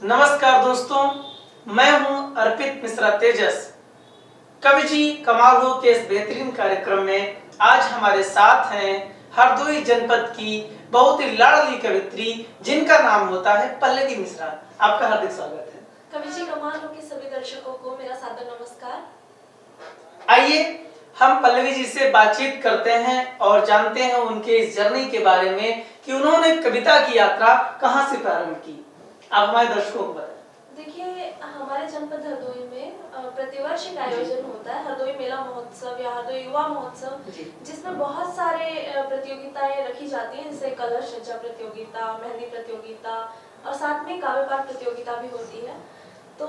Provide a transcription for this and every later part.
नमस्कार दोस्तों, मैं हूं अर्पित मिश्रा तेजस। कवि जी कमाल हो के इस बेहतरीन कार्यक्रम में आज हमारे साथ हैं हरदोई जनपद की बहुत ही लाडली कवित्री जिनका नाम होता है पल्लवी मिश्रा। आपका हार्दिक स्वागत है। कवि जी कमाल हो के सभी दर्शकों को मेरा सादर नमस्कार। आइए हम पल्लवी जी से बातचीत करते हैं और जानते हैं उनके इस जर्नी के बारे में कि उन्होंने कविता की यात्रा कहां से प्रारंभ की। आप हमारे दर्शकों को बताएं। देखिए, हमारे जनपद हरदोई में प्रतिवर्ष एक आयोजन होता है, हरदोई मेला महोत्सव या हरदोई युवा महोत्सव, जिसमें बहुत सारे प्रतियोगिताएं रखी जाती हैं, जैसे कलर सज्जा प्रतियोगिता, मेहंदी प्रतियोगिता और साथ में काव्य पाठ प्रतियोगिता भी होती है। तो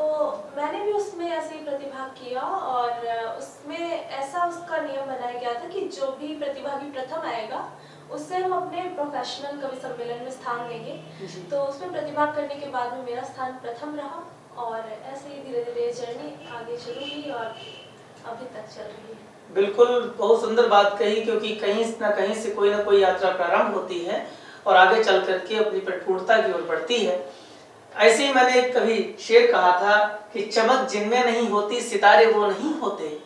मैंने भी उसमें ऐसे ही प्रतिभाग किया और उसमें ऐसा उसका नियम बनाया गया था कि जो भी प्रतिभागी प्रथम आएगा उससे हम अपने प्रोफेशनल कवि सम्मेलन में स्थान लेंगे। तो उसमें प्रतिभाग करने के बाद में मेरा स्थान प्रथम रहा और ऐसे ही धीरे धीरे जर्नी आगे शुरू हुई और अभी तक चल रही है। बिल्कुल, बहुत सुंदर बात कही, क्योंकि कहीं ना कहीं से कोई ना कोई यात्रा प्रारंभ होती है और आगे चल करके अपनी परिपूर्णता की ओर बढ़ती है। ऐसे ही मैंने कभी शेर कहा था कि चमक जिनमें नहीं होती सितारे वो नहीं होते,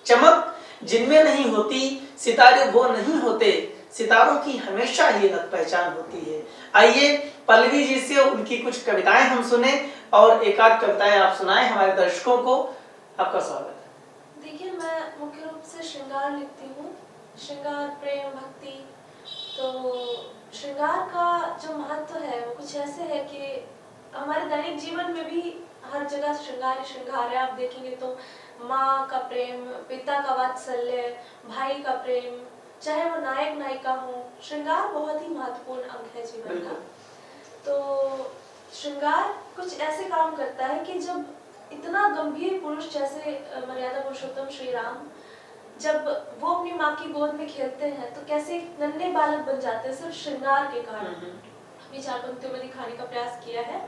चमक जिनमें नहीं होती सितारे वो नहीं होते, सितारों की हमेशा ही अलग पहचान होती है। आइए पल्लवी जी से उनकी कुछ कविताएं हम सुने और एक आध कविताएं आप सुनाएं हमारे दर्शकों को। आपका स्वागत है। देखिए, मैं मुख्य रूप से श्रृंगार लिखती हूँ, श्रृंगार, प्रेम, भक्ति। तो श्रृंगार का जो महत्व है वो कुछ ऐसे है कि हमारे दैनिक जीवन में भी हर जगह श्रृंगार ही श्रृंगार है। आप देखेंगे तो माँ का प्रेम, पिता का वात्सल्य, भाई का प्रेम, चाहे वो नायक नायिका हो, श्रृंगार बहुत ही महत्वपूर्ण अंग है जीवन का। तो श्रृंगार कुछ ऐसे काम करता है कि जब इतना गंभीर पुरुष जैसे मर्यादा पुरुषोत्तम श्री राम, जब वो अपनी माँ की गोद में खेलते हैं तो कैसे नन्हे बालक बन जाते हैं सिर्फ श्रृंगार के कारण। अभी 4 पंक्तियों में दिखाने का प्रयास किया है।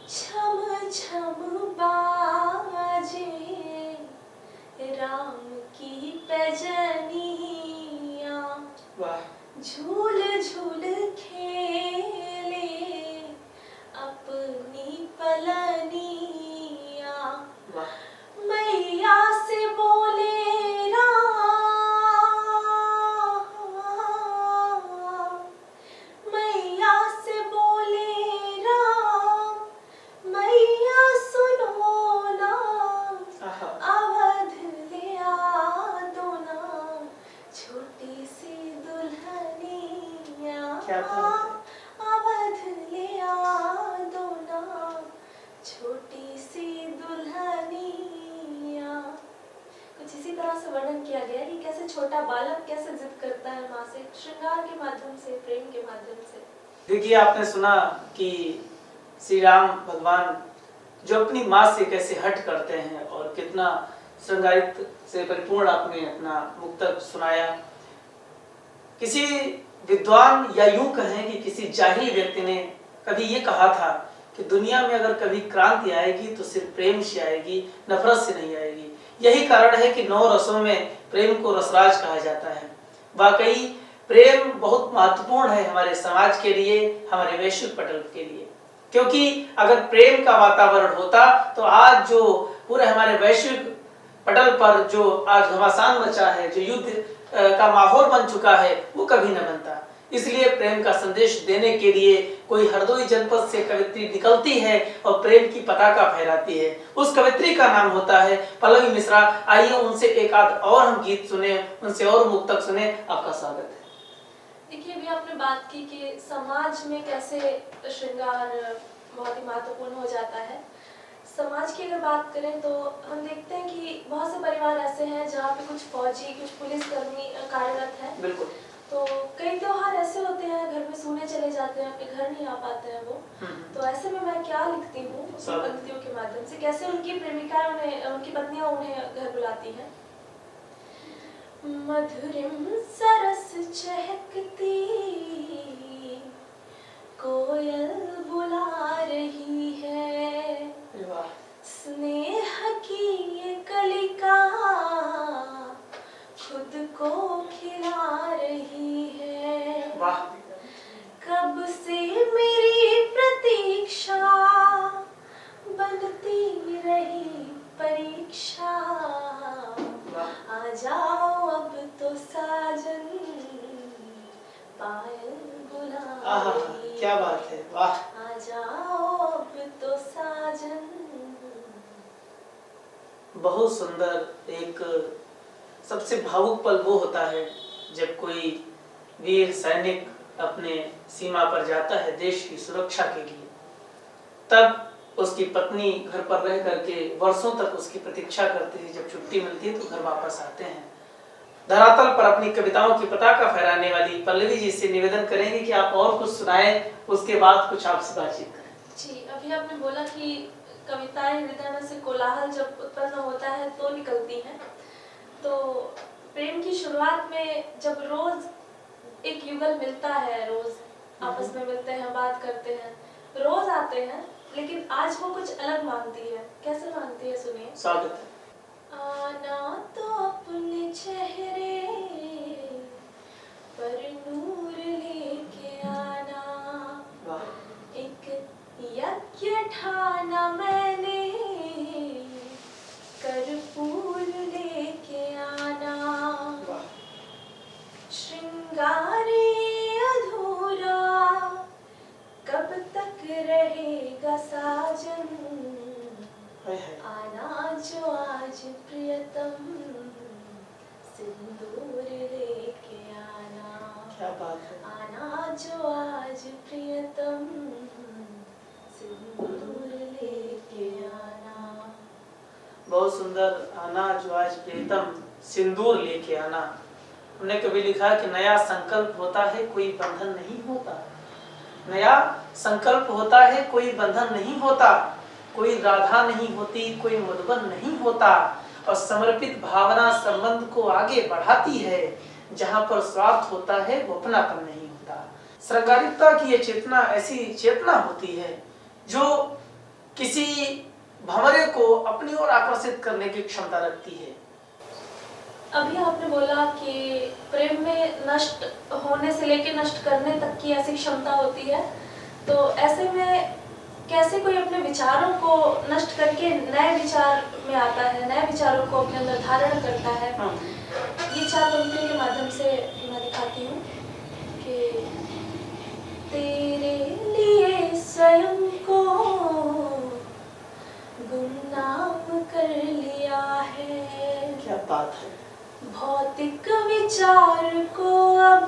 छम छम बाजे राम की पैजनिया, झूल झूल खेले अपनी पलनिया, मैया से बोले राम, मैया से बोले राम, मैया सुनो ना, अवध ले आ दो ना, छोटी सी दुल्हनिया, अवध ले आ दो ना, छोटी सी दुल्हनिया। कुछ इसी तरह से वर्णन किया गया कि कैसे छोटा बालक कैसे जिद करता है माँ से, श्रृंगार के माध्यम से, प्रेम के माध्यम से। देखिए, आपने सुना कि श्री राम भगवान जो अपनी माँ से कैसे हट करते हैं और कितना श्रृंगारित से परिपूर्ण आपने अपना मुक्तक सुनाया। किसी विद्वान या यूं कहें कि किसी जाहिल व्यक्ति ने कभी ये कहा था कि दुनिया में अगर कभी क्रांति आएगी तो सिर्फ प्रेम से आएगी, नफरत से नहीं आएगी। यही कारण है कि 9 रसों में प्रेम को रसराज कहा जाता है। वाकई प्रेम बहुत महत्वपूर्ण है हमारे समाज के लिए, हमारे वैश्विक पटल के लिए, क्योंकि अगर प्रेम का वातावरण होता तो आज जो पूरे हमारे वैश्विक पटल पर जो आज घमासान मचा है, जो युद्ध का माहौल बन चुका है, वो कभी न बनता। इसलिए प्रेम का संदेश देने के लिए कोई हरदोई जनपद से कवित्री निकलती है और प्रेम की पताका फहराती है। उस कवित्री का नाम होता है पल्लवी मिश्रा। आइए उनसे एक आध और हम गीत सुने, उनसे और मुक्तक सुने। आपका स्वागत है। देखिए, अभी आपने बात की कि समाज में कैसे श्रृंगार बहुत ही महत्वपूर्ण हो जाता है। समाज की अगर बात करें तो हम देखते हैं कि बहुत से परिवार ऐसे हैं जहाँ पे कुछ फौजी, कुछ पुलिसकर्मी कार्यरत हैं। बिल्कुल। तो कई त्योहार ऐसे होते हैं घर में सोने चले जाते हैं, अपने घर नहीं आ पाते हैं वो। तो ऐसे में मैं क्या लिखती हूँ पंक्तियों के माध्यम से, कैसे उनकी प्रेमिकाएं उन्हें, उनकी पत्नियां उन्हें घर बुलाती हैं। मधुरिम सरस चहकती कोयल बुला रही है, स्नेह की ये कलिका खुद को खिला वाह। कब से मेरी प्रतीक्षा बनती रही परीक्षा, आ जाओ अब तो साजन पायल आहा, बुलाए, क्या बात है, वाह। आ जाओ अब तो साजन। बहुत सुंदर। एक सबसे भावुक पल वो होता है जब कोई वीर सैनिक अपने सीमा पर जाता है देश की सुरक्षा के लिए, तब उसकी पत्नी घर पर रह करके वर्षों तक उसकी प्रतीक्षा करती है, जब छुट्टी मिलती है तो घर वापस आते हैं। धरातल पर अपनी कविताओं की पताका फहराने वाली पल्लवी जी से निवेदन करेंगे कि आप और कुछ सुनाएं, उसके बाद कुछ आपसे बातचीत करें। जी, अभी आपने बोला कि कविताएं हृदय में से कोलाहल जब उत्पन्न होता है तो निकलती हैं। तो प्रेम की शुरुआत में जब रोज एक युगल मिलता है, रोज आपस में मिलते हैं, बात करते हैं, रोज आते हैं, लेकिन आज वो कुछ अलग मांगती है। कैसे मांगती है, सुनिए। स्वागत है। आना तो अपने चेहरे पर नूर लेके आना, एक यज्ञ ठाना मैंने कर्पूर लेके आना, श्रृंगारे अधूरा कब तक रहेगा साजन, आना जो आज प्रियतम सिंदूर लेके आना। क्या बात है। आना जो आज प्रियतम सिंदूर लेके आना। बहुत सुंदर। आना जो आज प्रियतम सिंदूर लेके आना। हमने कभी लिखा कि नया संकल्प होता है कोई बंधन नहीं होता, नया संकल्प होता है कोई बंधन नहीं होता, कोई राधा नहीं होती, कोई मधुबन नहीं होता, और समर्पित भावना संबंध को आगे बढ़ाती है, जहां पर स्वार्थ होता है वो अपनापन नहीं होता। श्रृंगारिकता की ये चेतना ऐसी चेतना होती है जो किसी भंवरे को अपनी ओर आकर्षित करने की क्षमता रखती है। अभी आपने बोला कि प्रेम में नष्ट होने से लेकर नष्ट करने तक की ऐसी क्षमता होती है, तो ऐसे में कैसे कोई अपने विचारों को नष्ट करके नए विचार में आता है, नए विचारों को अपने अंदर धारण करता है। ये 4 पंक्तियों के माध्यम से मैं दिखाती हूँ कि तेरे लिए स्वयं को गुमनाम कर लिया है, क्या बात है। भौतिक विचार को अब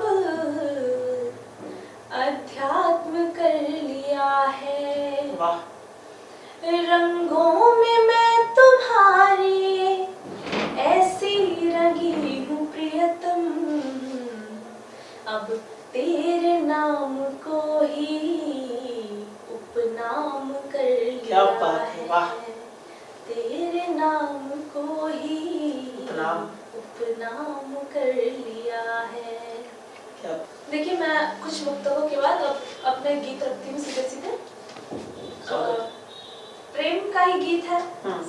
अध्यात्म कर लिया है। वाह। रंगों में मैं तुम्हारी ऐसी रंगी हूँ प्रियतम, अब तेरे नाम को ही उपनाम कर लिया। क्या बात है। वाह। तेरे नाम को ही उपनाम कर लिया है। क्या। देखिए, मैं कुछ वक्तव्यों के बाद अब अपने गीत रखती हूँ सीधे सीधे। प्रेम का ही गीत है,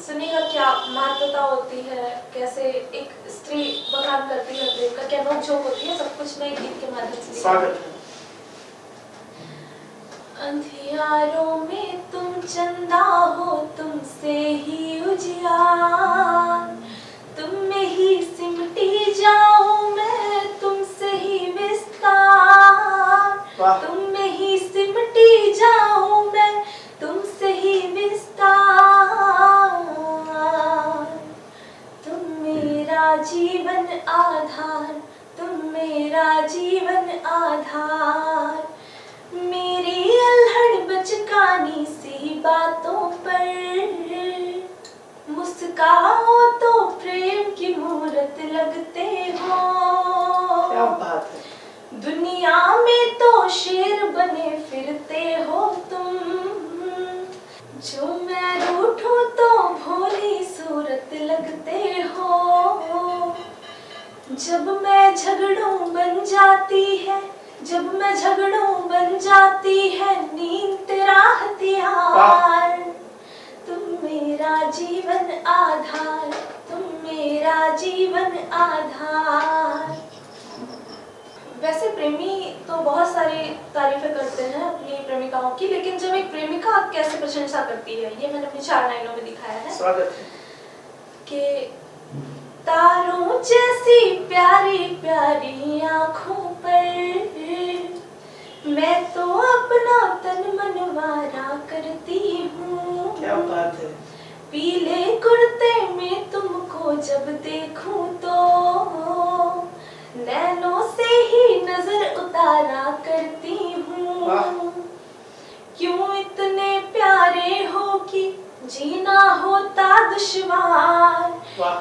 सुनिएगा क्या महत्वता होती है, कैसे एक स्त्री बखान करती है प्रेम का, क्या नोक-झोंक होती है, सब कुछ मैं गीत के माध्यम से। स्वागत है। अंधियारों में तुम चंदा हो, तुमसे ही उजियार, तुम में ही सिमटी जाऊं मैं, तुमसे ही विस्तार, तुम में ही सिमटी जाऊं मैं, तुमसे ही विस्तार, तुम मेरा जीवन आधार, तुम मेरा जीवन आधार, मेरी अल्हड़ बचकानी सी बातों पर मुस्काओ तो प्रेम की मूरत लगते हो। क्या बात है। दुनिया में तो शेर बने फिरते हो तुम, जो मैं रूठूं तो भोली सूरत लगते हो, जब मैं झगड़ूं बन जाती है, जब मैं झगड़ूं बन जाती है नींद तेरा हथियार, तुम मेरा जीवन आधार, तुम मेरा जीवन आधार। वैसे प्रेमी तो बहुत सारी तारीफें करते हैं अपनी प्रेमिकाओं की, लेकिन जब एक प्रेमिका कैसे प्रशंसा करती है, ये मैंने अपनी 4 लाइनों में दिखाया है। स्वागत है। कि तारों जैसी प्यारी प्यारी आँखों पर मैं तो अपना तन मनवारा करती हूँ। क्या बात है। पीले कुर्ते में तुमको जब देखूं तो नैनों से ही नजर उतारा करती हूँ। क्यों इतने प्यारे हो कि जीना होता दुश्वार,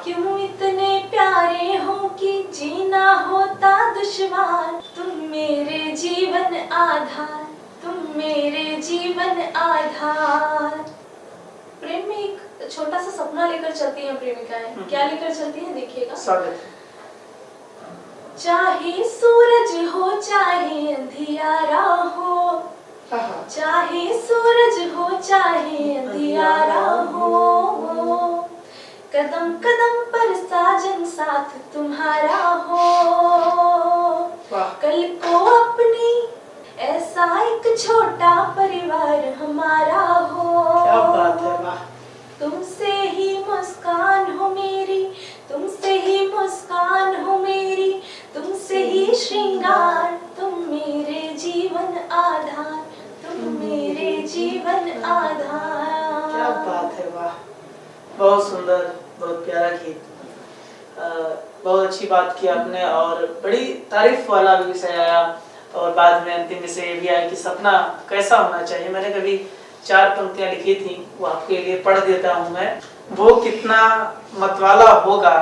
क्यों इतने प्यारे हो कि जीना होता दुश्वार। तुम मेरे जीवन आधार, तुम मेरे जीवन आधार। प्रेम में एक छोटा सा सपना लेकर चलती हैं प्रेमिकाएं। क्या लेकर चलती हैं देखिएगा। स्वागत है। चाहे सूरज हो चाहे अंधियारा हो, चाहे सूरज हो चाहे अंधियारा हो, कदम कदम पर साजन साथ तुम्हारा हो। कल को अपनी ऐसा एक छोटा परिवार हमारा हो। क्या बात है। वाह। तुमसे ही मुस्कान हो मेरी, तुमसे ही मुस्कान हो मेरी, तुमसे ही श्रृंगार। तुम मेरे जीवन आधार, तुम मेरे जीवन आधार। क्या बात है। वाह, बहुत सुंदर, बहुत प्यारा गीत। बहुत अच्छी बात की आपने और बड़ी तारीफ वाला भी विषय आया और बाद में अंतिम विषय ये भी आया कि सपना कैसा होना चाहिए। मैंने कभी 4 पंक्तियां लिखी थी, वो आपके लिए पढ़ देता हूँ मैं। वो कितना मतवाला होगा,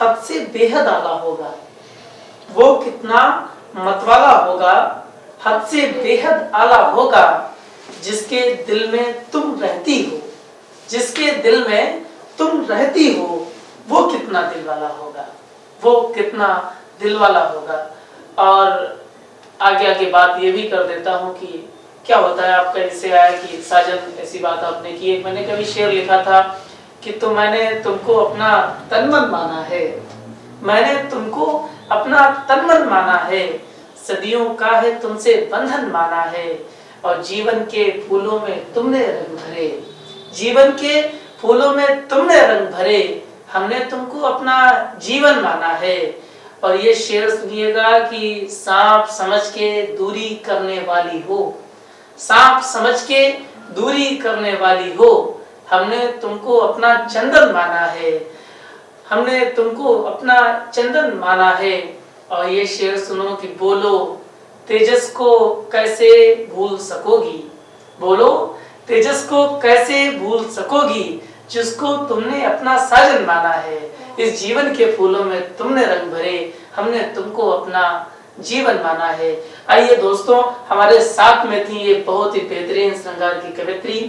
हद से बेहद आला होगा। वो कितना मतवाला होगा, हद से बेहद आला होगा, जिसके दिल में तुम रहती हो, जिसके दिल में तुम रहती हो, वो कितना दिल वाला होगा, वो कितना दिल वाला होगा। और आगे आगे बात ये भी कर देता हूँ कि क्या होता है आपका इससे आया कि साजन, ऐसी बात आपने की। एक मैंने कभी शेर लिखा था कि तो मैंने तुमको अपना तन मन माना है, मैंने तुमको अपना तन मन माना है, सदियों का है तुमसे बंधन माना है, और जीवन के फूलों में तुमने रंग भरे, जीवन के फूलों में तुमने रंग भरे, हमने तुमको अपना जीवन माना है। और ये शेर सुनिएगा कि सांप समझ के दूरी करने वाली हो, सांप समझ के दूरी करने वाली हो, हमने तुमको अपना चंदन माना है, हमने तुमको अपना चंदन माना है। और ये शेर सुनो कि बोलो तेजस को कैसे भूल सकोगी, बोलो तेजस को कैसे भूल सकोगी, जिसको तुमने अपना साजन माना है। इस जीवन के फूलों में तुमने रंग भरे, हमने तुमको अपना जीवन माना है। आइए दोस्तों, हमारे साथ में थी ये बहुत ही बेहतरीन श्रृंगार की कवित्री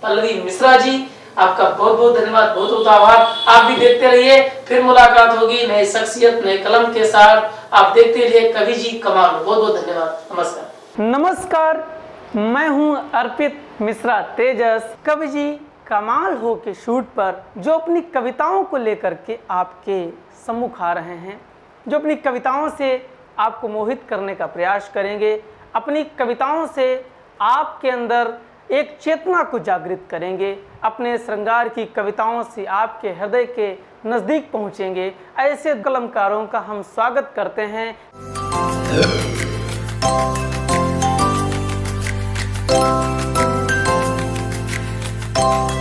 पल्लवी मिश्रा जी। आपका बहुत बहुत धन्यवाद, बहुत बहुत आभार। आप भी देखते रहिए, फिर मुलाकात होगी नई शख्सियत नए कलम के साथ। आप देखते रहिए कवि जी कमाल। बहुत बहुत धन्यवाद। नमस्कार। नमस्कार, मैं हूं अर्पित मिश्रा तेजस, कवि जी कमाल हो के शूट पर, जो अपनी कविताओं को लेकर के आपके सम्मुख आ रहे हैं, जो अपनी कविताओं से आपको मोहित करने का प्रयास करेंगे, अपनी कविताओं से आपके अंदर एक चेतना को जागृत करेंगे, अपने श्रृंगार की कविताओं से आपके हृदय के नज़दीक पहुंचेंगे। ऐसे कलमकारों का हम स्वागत करते हैं।